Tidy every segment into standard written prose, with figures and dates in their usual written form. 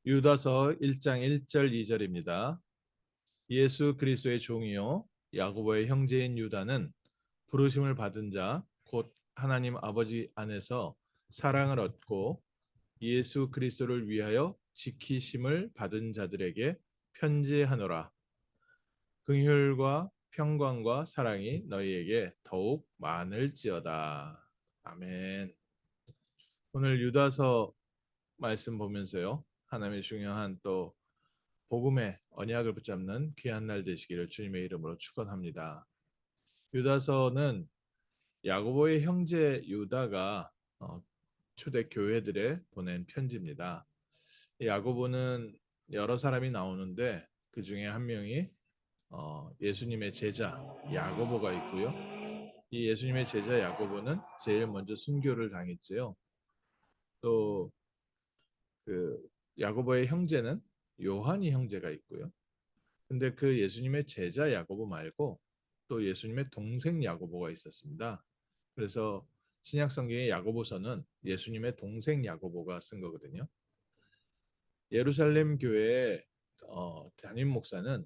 유다서 1장 1절 2절입니다. 예수 그리스도의 종이요 야고보의 형제인 유다는 부르심을 받은 자 곧 하나님 아버지 안에서 사랑을 얻고 예수 그리스도를 위하여 지키심을 받은 자들에게 편지하노라. 긍휼과 평강과 사랑이 너희에게 더욱 많을지어다. 아멘. 오늘 유다서 말씀 보면서요. 하나님의 중요한 또 복음의 언약을 붙잡는 귀한 날 되시기를 주님의 이름으로 축원합니다. 유다서는 야고보의 형제 유다가 초대 교회들에 보낸 편지입니다. 야고보는 여러 사람이 나오는데 그 중에 한 명이 예수님의 제자 야고보가 있고요. 이 예수님의 제자 야고보는 제일 먼저 순교를 당했지요. 또 그 야고보의 형제는 요한이 형제가 있고요. 근데 그 예수님의 제자 야고보 말고 또 예수님의 동생 야고보가 있었습니다. 그래서 신약 성경의 야고보서는 예수님의 동생 야고보가 쓴 거거든요. 예루살렘 교회의 담임 목사는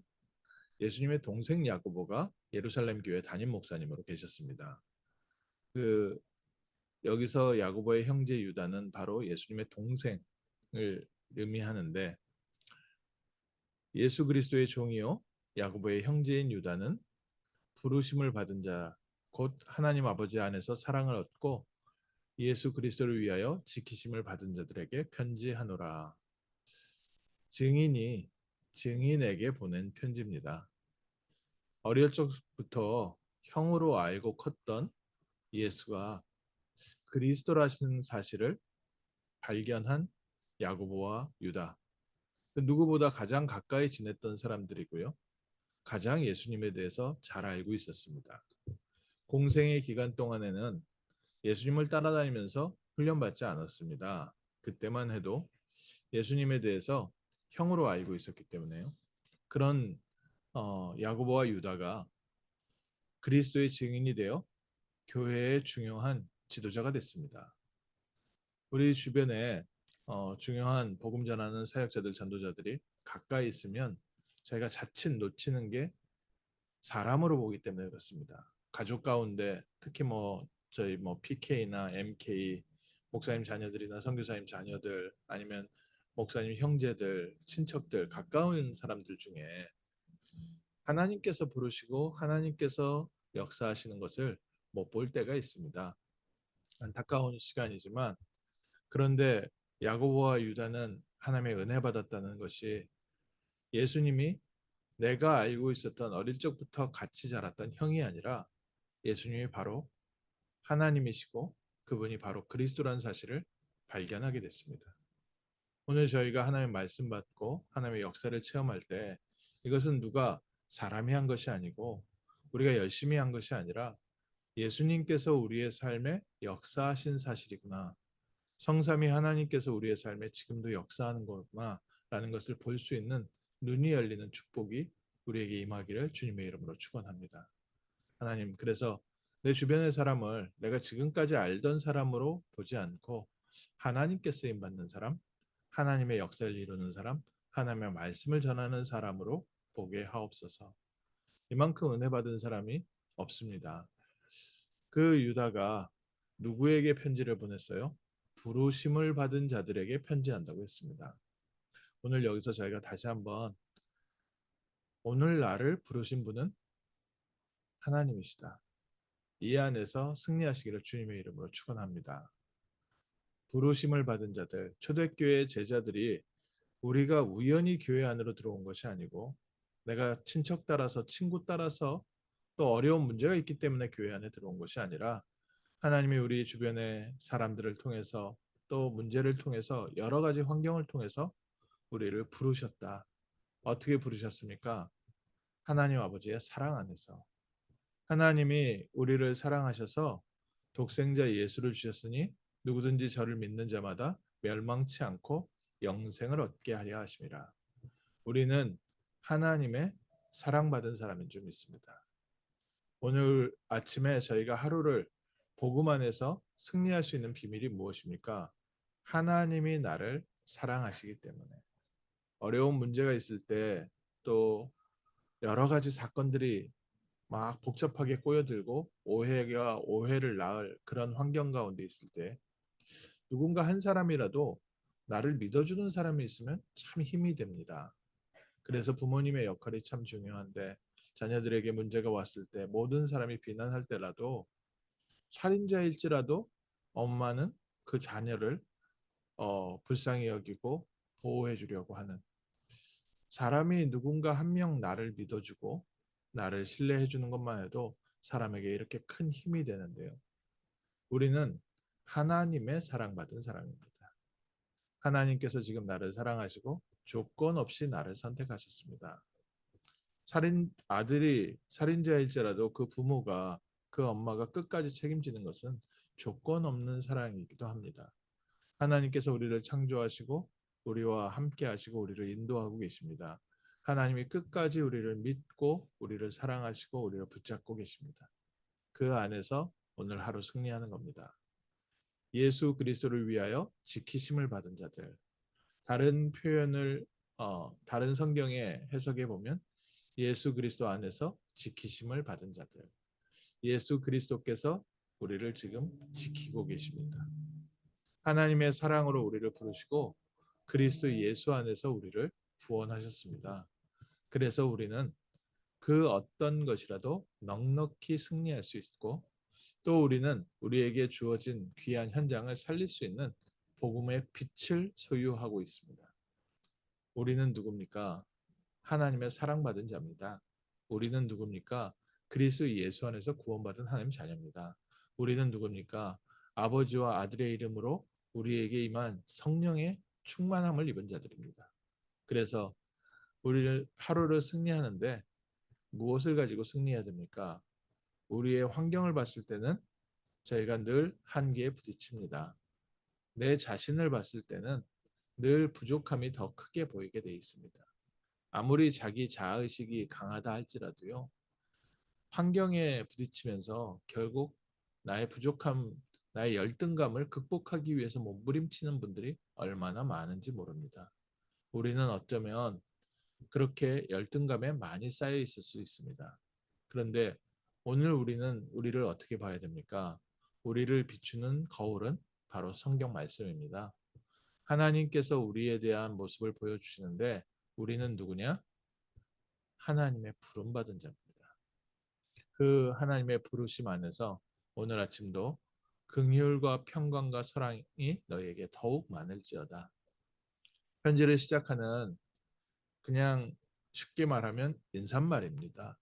예수님의 동생 야고보가 예루살렘 교회 담임 목사님으로 계셨습니다. 그 여기서 야고보의 형제 유다는 바로 예수님의 동생을 의미하는데 예수 그리스도의 종이요 야고보의 형제인 유다는 부르심을 받은 자 곧 하나님 아버지 안에서 사랑을 얻고 예수 그리스도를 위하여 지키심을 받은 자들에게 편지하노라. 증인이 증인에게 보낸 편지입니다. 어릴 적부터 형으로 알고 컸던 예수가 그리스도라는 사실을 발견한 야고보와 유다. 그 누구보다 가장 가까이 지냈던 사람들이고요. 가장 예수님에 대해서 잘 알고 있었습니다. 공생의 기간 동안에는 예수님을 따라다니면서 훈련받지 않았습니다. 그때만 해도 예수님에 대해서 형으로 알고 있었기 때문에요. 그런 야고보와 유다가 그리스도의 증인이 되어 교회의 중요한 지도자가 됐습니다. 우리 주변에 중요한 복음 전하는 사역자들, 전도자들이 가까이 있으면 저희가 자칫 놓치는 게 사람으로 보기 때문에 그렇습니다. 가족 가운데 특히 저희 PK나 MK 목사님 자녀들이나 선교사님 자녀들 아니면 목사님 형제들, 친척들, 가까운 사람들 중에 하나님께서 부르시고 하나님께서 역사하시는 것을 못 볼 때가 있습니다. 안타까운 시간이지만 그런데 야고보와 유다는 하나님의 은혜 받았다는 것이 예수님이 내가 알고 있었던 어릴 적부터 같이 자랐던 형이 아니라 예수님이 바로 하나님이시고 그분이 바로 그리스도라는 사실을 발견하게 됐습니다. 오늘 저희가 하나님의 말씀 받고 하나님의 역사를 체험할 때 이것은 누가 사람이 한 것이 아니고 우리가 열심히 한 것이 아니라 예수님께서 우리의 삶에 역사하신 사실이구나. 성삼위 하나님께서 우리의 삶에 지금도 역사하는 거구나 라는 것을 볼 수 있는 눈이 열리는 축복이 우리에게 임하기를 주님의 이름으로 축원합니다. 하나님, 그래서 내 주변의 사람을 내가 지금까지 알던 사람으로 보지 않고 하나님께 쓰임 받는 사람, 하나님의 역사를 이루는 사람, 하나님의 말씀을 전하는 사람으로 보게 하옵소서. 이만큼 은혜 받은 사람이 없습니다. 그 유다가 누구에게 편지를 보냈어요? 부르심을 받은 자들에게 편지한다고 했습니다. 오늘 여기서 저희가 다시 한번 오늘 나를 부르신 분은 하나님이시다. 이 안에서 승리하시기를 주님의 이름으로 축원합니다. 부르심을 받은 자들, 초대교회 제자들이 우리가 우연히 교회 안으로 들어온 것이 아니고 내가 친척 따라서 친구 따라서 또 어려운 문제가 있기 때문에 교회 안에 들어온 것이 아니라 하나님이 우리 주변의 사람들을 통해서 또 문제를 통해서 여러 가지 환경을 통해서 우리를 부르셨다. 어떻게 부르셨습니까? 하나님 아버지의 사랑 안에서. 하나님이 우리를 사랑하셔서 독생자 예수를 주셨으니 누구든지 저를 믿는 자마다 멸망치 않고 영생을 얻게 하려 하심이라. 우리는 하나님의 사랑받은 사람인 줄 믿습니다. 오늘 아침에 저희가 하루를 복음 안에서 승리할 수 있는 비밀이 무엇입니까? 하나님이 나를 사랑하시기 때문에. 어려운 문제가 있을 때, 또 여러 가지 사건들이 막 복잡하게 꼬여들고 오해가 오해를 낳을 그런 환경 가운데 있을 때, 누군가 한 사람이라도 나를 믿어주는 사람이 있으면 참 힘이 됩니다. 그래서 부모님의 역할이 참 중요한데, 자녀들에게 문제가 왔을 때 모든 사람이 비난할 때라도, 살인자일지라도 엄마는 그 자녀를 불쌍히 여기고 보호해 주려고 하는, 사람이 누군가 한 명 나를 믿어주고 나를 신뢰해 주는 것만 해도 사람에게 이렇게 큰 힘이 되는데요. 우리는 하나님의 사랑받은 사람입니다. 하나님께서 지금 나를 사랑하시고 조건 없이 나를 선택하셨습니다. 아들이 살인자일지라도 그 부모가, 그 엄마가 끝까지 책임지는 것은 조건 없는 사랑이기도 합니다. 하나님께서 우리를 창조하시고 우리와 함께 하시고 우리를 인도하고 계십니다. 하나님이 끝까지 우리를 믿고 우리를 사랑하시고 우리를 붙잡고 계십니다. 그 안에서 오늘 하루 승리하는 겁니다. 예수 그리스도를 위하여 지키심을 받은 자들. 다른 표현을 다른 성경에 해석해 보면 예수 그리스도 안에서 지키심을 받은 자들. 예수 그리스도께서 우리를 지금 지키고 계십니다. 하나님의 사랑으로 우리를 부르시고 그리스도 예수 안에서 우리를 구원하셨습니다. 그래서 우리는 그 어떤 것이라도 넉넉히 승리할 수 있고, 또 우리는 우리에게 주어진 귀한 현장을 살릴 수 있는 복음의 빛을 소유하고 있습니다. 우리는 누굽니까? 하나님의 사랑받은 자입니다. 우리는 누굽니까? 그리스도 예수 안에서 구원받은 하나님 자녀입니다. 우리는 누굽니까? 아버지와 아들의 이름으로 우리에게 임한 성령의 충만함을 입은 자들입니다. 그래서 우리를 하루를 승리하는데 무엇을 가지고 승리해야 됩니까? 우리의 환경을 봤을 때는 저희가 늘 한계에 부딪힙니다. 내 자신을 봤을 때는 늘 부족함이 더 크게 보이게 돼 있습니다. 아무리 자기 자아의식이 강하다 할지라도요, 환경에 부딪히면서 결국 나의 부족함, 나의 열등감을 극복하기 위해서 몸부림치는 분들이 얼마나 많은지 모릅니다. 우리는 어쩌면 그렇게 열등감에 많이 쌓여 있을 수 있습니다. 그런데 오늘 우리는 우리를 어떻게 봐야 됩니까? 우리를 비추는 거울은 바로 성경 말씀입니다. 하나님께서 우리에 대한 모습을 보여주시는데, 우리는 누구냐? 하나님의 부름받은 자입니다. 그 하나님의 부르심 안에서 오늘 아침도 긍휼과 평강과 사랑이 너희에게 더욱 많을지어다. 편지를 시작하는, 그냥 쉽게 말하면 인사말입니다.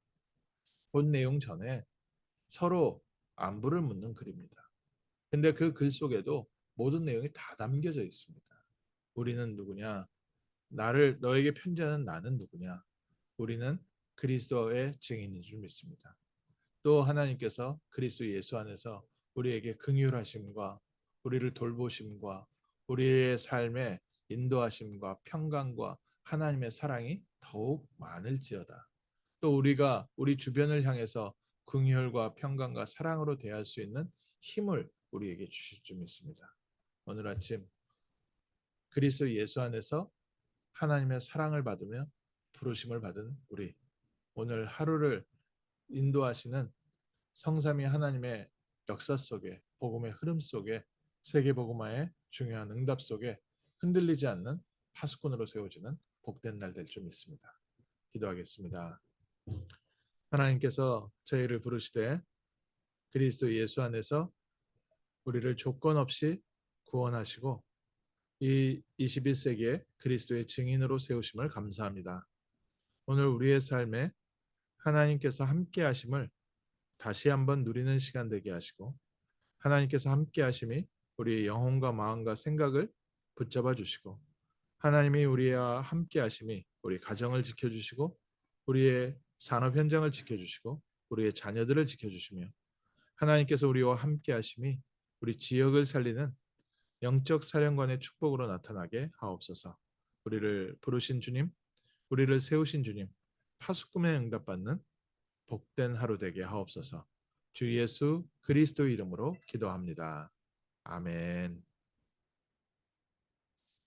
본 내용 전에 서로 안부를 묻는 글입니다. 근데 그 글 속에도 모든 내용이 다 담겨져 있습니다. 우리는 누구냐? 너에게 편지하는 나는 누구냐? 우리는 그리스도의 증인인 줄 믿습니다. 또 하나님께서 그리스도 예수 안에서 우리에게 긍휼하심과 우리를 돌보심과 우리의 삶에 인도하심과 평강과 하나님의 사랑이 더욱 많을지어다. 또 우리가 우리 주변을 향해서 긍휼과 평강과 사랑으로 대할 수 있는 힘을 우리에게 주실 줄 믿습니다. 오늘 아침 그리스도 예수 안에서 하나님의 사랑을 받으며 부르심을 받은 우리, 오늘 하루를 인도하시는 성삼위 하나님의 역사 속에, 복음의 흐름 속에, 세계 복음화의 중요한 응답 속에 흔들리지 않는 파수꾼으로 세워지는 복된 날 될 줄 믿습니다. 기도하겠습니다. 하나님께서 저희를 부르시되 그리스도 예수 안에서 우리를 조건 없이 구원하시고 이 21세기에 그리스도의 증인으로 세우심을 감사합니다. 오늘 우리의 삶에 하나님께서 함께 하심을 다시 한번 누리는 시간 되게 하시고, 하나님께서 함께 하심이 우리의 영혼과 마음과 생각을 붙잡아 주시고, 하나님이 우리와 함께 하심이 우리 가정을 지켜주시고 우리의 산업 현장을 지켜주시고 우리의 자녀들을 지켜주시며, 하나님께서 우리와 함께 하심이 우리 지역을 살리는 영적 사령관의 축복으로 나타나게 하옵소서. 우리를 부르신 주님, 우리를 세우신 주님, 파수꾼에 응답받는 복된 하루 되게 하옵소서. 주 예수 그리스도 이름으로 기도합니다. 아멘.